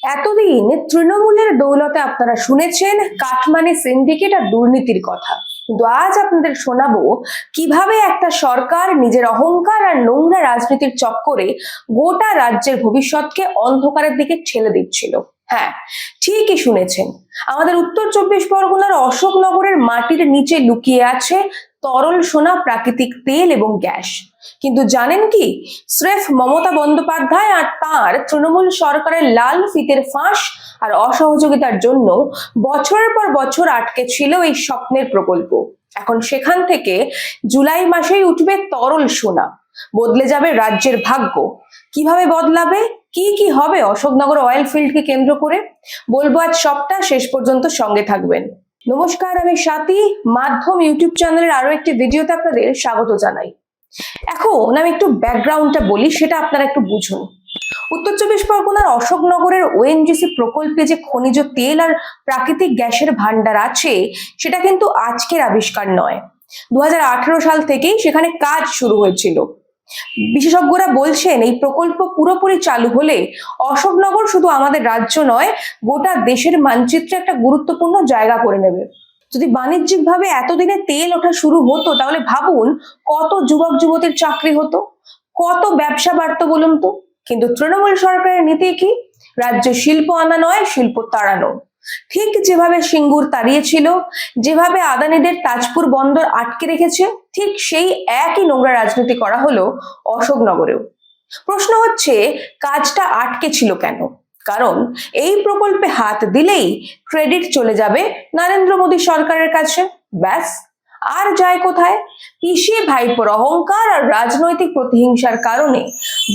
এতদিন তৃণমূলের দৌলতে আপনারা শুনেছেন কাটমানি সিন্ডিকেট আর দুর্নীতির কথা, কিন্তু আজ আপনাদের শোনাবো কিভাবে একটা সরকার নিজের অহংকার আর নোংরা রাজনীতির চক্করে গোটা রাজ্যের ভবিষ্যৎকে অন্ধকারের দিকে ঠেলে দিচ্ছিল। হ্যাঁ, ঠিকই শুনেছেন, আমাদের উত্তর চব্বিশ পরগনার অশোকনগরের মাটির নিচে লুকিয়ে আছে তরল সোনা, প্রাকৃতিক তেল এবং গ্যাস। কিন্তু জানেন কি, স্রেফ মমতা বন্দ্যোপাধ্যায় আর তার তৃণমূল সরকারের লাল ফিতের ফাঁস আর অসহযোগিতার জন্য বছরের পর বছর আটকে ছিল এই স্বপ্নের প্রকল্প। এখন সেখান থেকে জুলাই মাসেই উঠবে তরল সোনা, বদলে যাবে রাজ্যের ভাগ্য। কিভাবে বদলাবে, কি কি হবে অশোকনগর অয়েল ফিল্ডকে কেন্দ্র করে, বলবো আজ সবটা, শেষ পর্যন্ত সঙ্গে থাকবেন। নমস্কার, আমি স্বাতী, মাধ্যম ইউটিউব চ্যানেলের আরো একটি ভিডিওতে আপনাদের স্বাগত জানাই। এখন আমি একটু ব্যাকগ্রাউন্ডটা বলি, সেটা আপনারা একটু বুঝুন। উত্তর চব্বিশ পরগনার অশোকনগরের ওএনজিসি প্রকল্পে যে খনিজ তেল আর প্রাকৃতিক গ্যাসের ভান্ডার আছে, সেটা কিন্তু আজকের আবিষ্কার নয়। 2018 সাল থেকেই সেখানে কাজ শুরু হয়েছিল। বিশেষজ্ঞরা বলছেন এই প্রকল্প পুরোপুরি চালু হলে অশোকনগর শুধু আমাদের রাজ্য নয়, গোটা দেশের মানচিত্রে একটা গুরুত্বপূর্ণ জায়গা করে নেবে। যদি বাণিজ্যিক ভাবে এতদিনে তেল ওঠা শুরু হতো, তাহলে ভাবুন কত যুবক যুবতীর চাকরি হতো, কত ব্যবসা বাড়তো বলুন তো। কিন্তু তৃণমূল সরকারের নীতি কি? রাজ্যে শিল্প আনা নয়, শিল্প তাড়ানো। ঠিক যেভাবে সিঙ্গুর তাড়িয়েছিল, যেভাবে আদানিদের তাজপুর বন্দর আটকে রেখেছে, ঠিক সেই একই নোংরা রাজনীতি করা হলো অশোকনগরেও। প্রশ্ন হচ্ছে, কাজটা আটকে ছিল কেন? কারণ এই প্রকল্পে হাত দিলেই ক্রেডিট চলে যাবে নরেন্দ্র মোদী সরকারের কাছে, ব্যাস। আর যায় কোথায়? পিসি ভাইপোর অহংকার আর রাজনৈতিক প্রতিহিংসার কারণে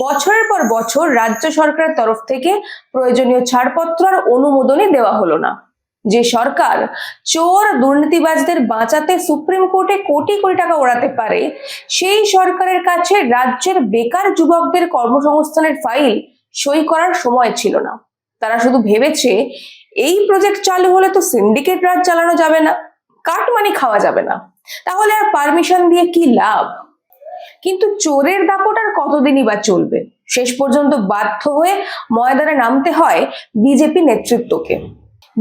বছরের পর বছর রাজ্য সরকারের তরফ থেকে প্রয়োজনীয় ছাড়পত্র আর অনুমোদনই দেওয়া হলো না। যে সরকার চোর দুর্নীতিবাজদের বাঁচাতে সুপ্রিম কোর্টে কোটি কোটি টাকা ওড়াতে পারে, সেই সরকারের কাছে রাজ্যের বেকার যুবকদের কর্মসংস্থানের ফাইল সই করার সময় ছিল না। তারা শুধু ভেবেছে এই প্রজেক্ট চালু হলে তো সিন্ডিকেট রাজ চালানো যাবে না, কাটমানি খাওয়া যাবে না, তাহলে আর পারমিশন দিয়ে কি লাভ। কিন্তু চোরের দাপট আর কতদিনই বা চলবে? শেষ পর্যন্ত বাধ্য হয়ে ময়দানে নামতে হয় বিজেপি নেতৃত্বকে।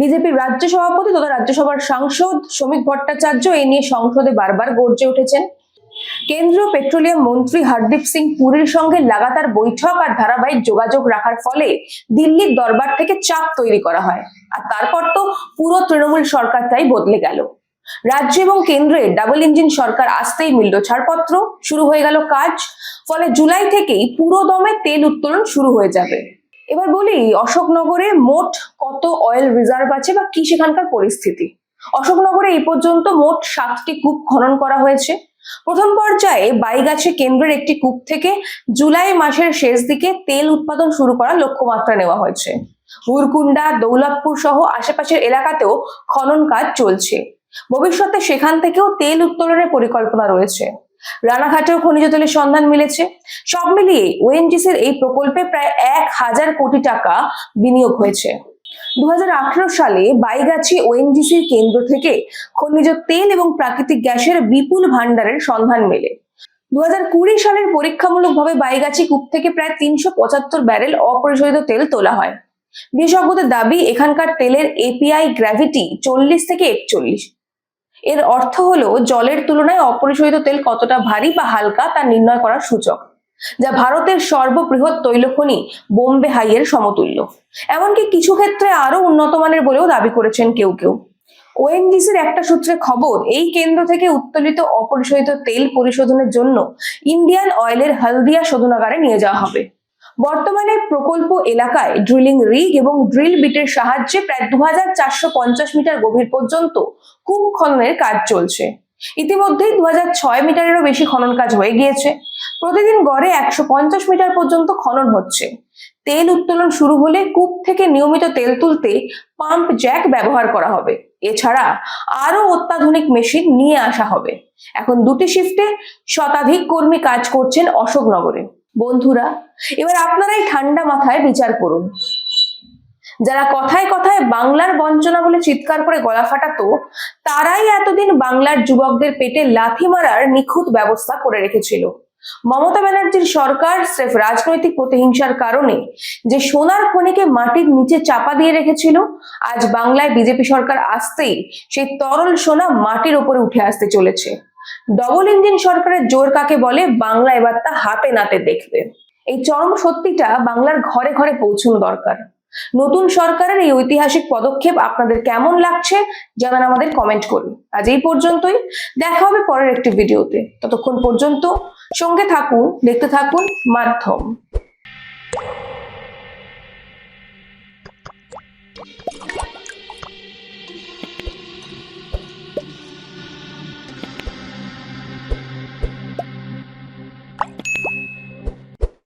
বিজেপির রাজ্য সভাপতি তথা রাজ্যসভার সাংসদ শ্রমিক ভট্টাচার্য এই নিয়ে সংসদে বারবার গর্জে উঠেছেন। কেন্দ্রীয় পেট্রোলিয়াম মন্ত্রী হরদীপ সিং পুরীর সঙ্গে লাগাতার বৈঠক আর ধারাবাহিক যোগাযোগ রাখার ফলে দিল্লির দরবার থেকে চাপ তৈরি করা হয়, আর তারপর তো পুরো তৃণমূল সরকারটাই বদলে গেল। রাজ্য এবং কেন্দ্রে ডাবল ইঞ্জিন সরকার আসতেই মিলল ছাড়পত্র, শুরু হয়ে গেল কাজ। ফলে জুলাই থেকেই পুরো দমে তেল উত্তোলন শুরু হয়ে যাবে। এবার বলি, অশোকনগরে মোট কত অয়েল রিজার্ভ আছে বা কি সেখানকার পরিস্থিতি। অশোকনগরে এই পর্যন্ত মোট 7টি কূপ খনন করা হয়েছে। প্রথম পর্যায়ে বাইগাছি কেন্দ্রের একটি কূপ থেকে জুলাই মাসের শেষ দিকে তেল উৎপাদন শুরু করার লক্ষ্যমাত্রা নেওয়া হয়েছে। হুরকুন্ডা, দৌলতপুর সহ আশেপাশের এলাকাতেও খনন কাজ চলছে। ভবিষ্যতে সেখান থেকেও তেল উত্তোলনের পরিকল্পনা রয়েছে। রানাঘাটেও খনিজ তেলের সন্ধান মিলেছে। সব মিলিয়ে ওএনজিসির এই প্রকল্পে প্রায় 1000 কোটি টাকা বিনিয়োগ হয়েছে। 2018 সালে বাইগাছি ওএনজিসির কেন্দ্র থেকে খনিজ তেল এবং প্রাকৃতিক গ্যাসের বিপুল ভান্ডারের সন্ধান মেলে। 2020 সালের পরীক্ষামূলকভাবে বাইগাছি কূপ থেকে প্রায় 375 ব্যারেল অপরিশোধিত তেল তোলা হয়। বিশেষজ্ঞদের দাবি, এখানকার তেলের এপিআই গ্র্যাভিটি 40 থেকে 41। এর অর্থ হলো জলের তুলনায় অপরিশোধিত তেল কতটা ভারী বা হালকা তা নির্ণয় করার সূচক, যা ভারতের সর্ববৃহৎ তৈলখনি বোম্বে হাইয়ের সমতুল্য। এমনকি কিছু ক্ষেত্রে আরো উন্নত মানের বলেও দাবি করেছেন কেউ কেউ। ওএনজিসির একটা সূত্রে খবর, এই কেন্দ্র থেকে উত্তোলিত অপরিশোধিত তেল পরিশোধনের জন্য ইন্ডিয়ান অয়েলের হলদিয়া শোধনাগারে নিয়ে যাওয়া হবে। বর্তমানে প্রকল্প এলাকায় ড্রিলিং রিগ এবং ড্রিল বিটের সাহায্যে প্রায় 2450 মিটার গভীর পর্যন্ত কূপ খননের কাজ চলছে। ইতিমধ্যেই 2006 মিটারেরও বেশি খনন কাজ হয়ে গিয়েছে। প্রতিদিন গড়ে 150 মিটার পর্যন্ত খনন হচ্ছে। তেল উত্তোলন শুরু হলে কূপ থেকে নিয়মিত তেল তুলতে পাম্প জ্যাক ব্যবহার করা হবে। এছাড়া আরো অত্যাধুনিক মেশিন নিয়ে আসা হবে। এখন 2টি শিফটে শতাধিক কর্মী কাজ করছেন অশোকনগরে। বন্ধুরা, এবার আপনারাই ঠান্ডা মাথায় বিচার করুন। যারা কথায় কথায় বাংলার বঞ্চনা বলে চিৎকার করে গলা ফাটাতো, তারাই এতদিন বাংলার যুবকদের পেটে লাথি মারার নিখুঁত ব্যবস্থা করে রেখেছিল। মমতা ব্যানার্জির সরকার স্রেফ রাজনৈতিক প্রতিহিংসার কারণে যে সোনার খনিকে মাটির নিচে চাপা দিয়ে রেখেছিল, আজ বাংলায় বিজেপি সরকার আসতেই সেই তরল সোনা মাটির উপরে উঠে আসতে চলেছে। ডবল ইঞ্জিন সরকারের জোর কাকে বলে, বাংলা এবার তা হাতে নাতে দেখবে। এই চরম সত্যিটা বাংলার ঘরে ঘরে পৌঁছানো দরকার। নতুন সরকারের এই ঐতিহাসিক পদক্ষেপ আপনাদের কেমন লাগছে জানান আমাদের কমেন্ট করুন। আজ এই পর্যন্তই, দেখা হবে পরের একটি ভিডিওতে। ততক্ষণ পর্যন্ত সঙ্গে থাকুন, দেখতে থাকুন মাধ্যম।